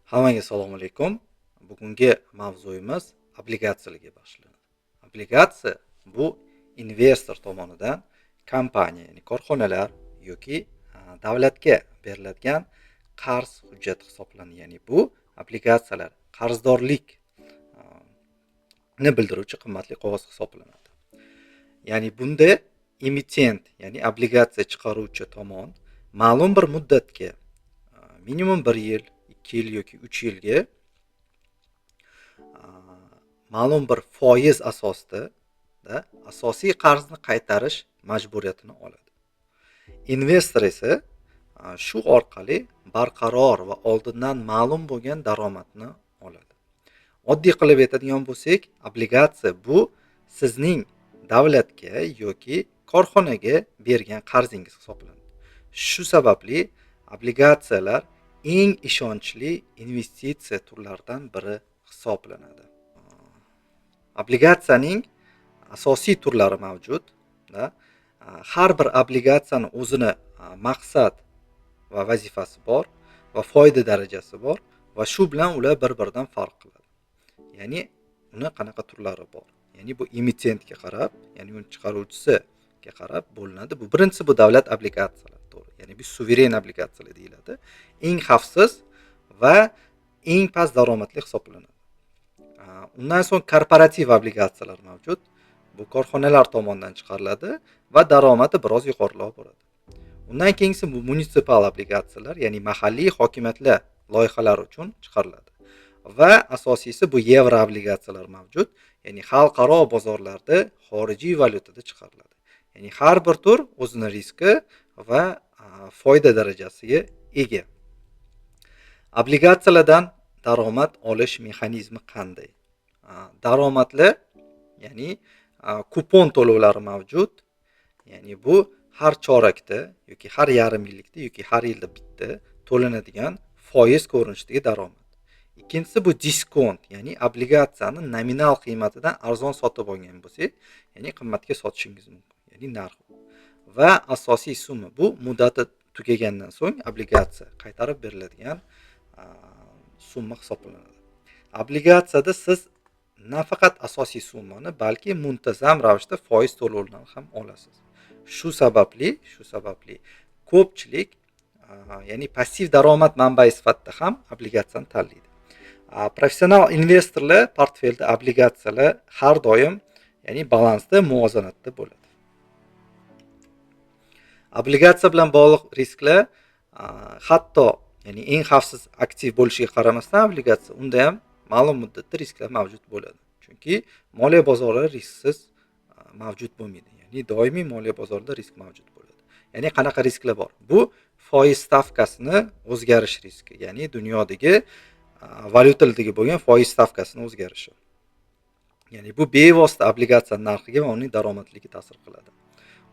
Hammaga assalomu alaykum. Bugungi mavzuyimiz obligatsiyalarga bag'ishlanadi. Obligatsiya bu investor tomonidan kompaniya, ya'ni korxonalar yoki davlatga beriladigan qarz hujjati hisoblanadi. Ya'ni bu obligatsiyalar qarzdorlik ni bildiruvchi qimmatli qog'oz hisoblanadi. Ya'ni bunda emitent, ya'ni obligatsiya chiqaruvchi tomon ma'lum bir muddatga, minimum 1 yil, 2 yil yoki 3 yilga ma'lum bir foiz asosida asosiy qarzni qaytarish majburiyatini oladi. Investor esa shu orqali barqaror va oldindan ma'lum bo'lgan daromadni oladi. Oddiy qilib aytadigan bo'lsak, obligatsiya bu sizning davlatga yoki korxonaga bergan qarzingiz hisoblanadi. Shu sababli obligatsiyalar eng ishonchli investitsiya turlaridan biri hisoblanadi. Obligatsiyaning asosiy turlari mavjud. Har bir obligatsiyani o'zini maqsad va vazifasi bor va foyda darajasi bor va shu bilan ular bir-biridan farq qiladi. Ya'ni uni qanaqa turlari bor? Ya'ni bu emitentga qarab, ya'ni uni chiqaruvchisiga qarab bo'linadi. Bu birinchisi bu davlat obligatsiyalari, to'g'ri. Ya'ni bu suveren obligatsiyalar deyiladi. Eng xavfsiz va eng past daromadli hisoblanadi. Undan so'ng korporativ obligatsiyalar mavjud. Bu korxonalar tomonidan chiqariladi va daromadi biroz yuqoriroq bo'ladi. Undan keyingisi bu munisipal obligatsiyalar, ya'ni mahalliy hokimiyatlar loyihalari uchun chiqariladi. Va asosiysi bu yevro obligatsiyalar mavjud, ya'ni xalqaro bozorlarda xorijiy valyutada chiqariladi. Ya'ni har bir tur o'zining riski va foyda darajasiga ega. Obligatsiyalardan daromad olish mexanizmi qanday? Daromadlar, ya'ni kupon to'lovlari mavjud. Ya'ni bu har chorakda yoki har yarim yillikda yoki har yilda bitta to'lanadigan foiz ko'rinishidagi daromad. Ikkinchisi bu diskont, ya'ni obligatsiyani nominal qiymatidan arzon sotib olgan bo'lsak, ya'ni qimmatga sotishingiz mumkin, ya'ni narx. Va asosiy summa bu muddati tugagandan so'ng obligatsiya qaytarib beriladigan summa hisoblanadi. Obligatsiyada siz nafaqat asosiy summani, balki muntazam ravishda foiz to'lovlarini ham olasiz. Shu sababli ko'pchilik ya'ni passiv daromad manbai sifatida ham obligatsiyani tanlaydi. Professional investorlar portfelda obligatsiyalar har doim, ya'ni balansda, muvozanatda bo'ladi. Obligatsiya bilan bog'liq risklar hatto, ya'ni eng xavfsiz aktiv bo'lishiga qaramasdan obligatsiya, unda ham ma'lum muddatda risklar mavjud bo'ladi. Chunki moliya bozorlari risksiz mavjud bo'lmaydi. Ya'ni doimiy moliya bozorida risk mavjud bo'ladi. Ya'ni qanaqa risklar bor? Bu foiz stavkasini o'zgarish riski, ya'ni dunyodagi valyutalardagi bo'lgan foiz stavkasini o'zgarishi. Ya'ni bu bevosita obligatsiya narxiga va uning daromadligiga ta'sir qiladi.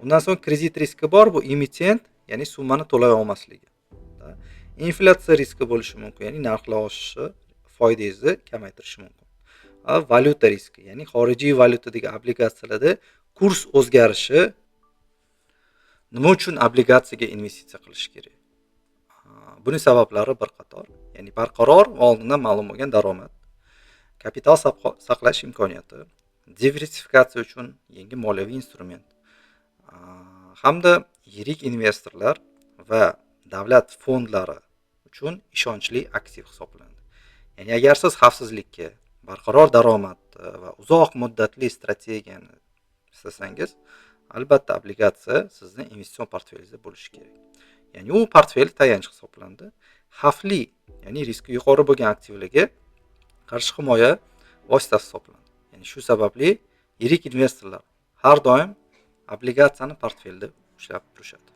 Undan so'ng kredit riski bor, bu emitent, ya'ni summani to'lay olmasligi. Inflyatsiya riski bo'lishi mumkin, ya'ni narxlar oshishi foidangizni kamaytirishi mumkin. Valyuta riski, ya'ni xorijiy valyutadagi obligatsiyalarda kurs o'zgarishi. Nima uchun obligatsiyaga investitsiya qilish kerak? Buning sabablari bir qator. Ya'ni barqaror va oldindan ma'lum bo'lgan daromad, kapital saqlash imkoniyati, diversifikatsiya uchun yangi moliyaviy instrument, hamda yirik investorlar va davlat fondlari uchun ishonchli aktiv hisoblanadi. Ya'ni agar siz xavfsizlikka, barqaror daromad va uzoq muddatli strategiyani istasangiz, albatta obligatsiya sizning investitsion portfelingizda bo'lishi kerak. Ya'ni u portfel tayanch hisoblanadi. Xavfli, ya'ni riski yuqori bo'lgan aktivlarga qarshi himoya vositasi hisoblanadi. Ya'ni shu sababli yirik investorlar har doim obligatsiyani portfelda ushlab turishadi.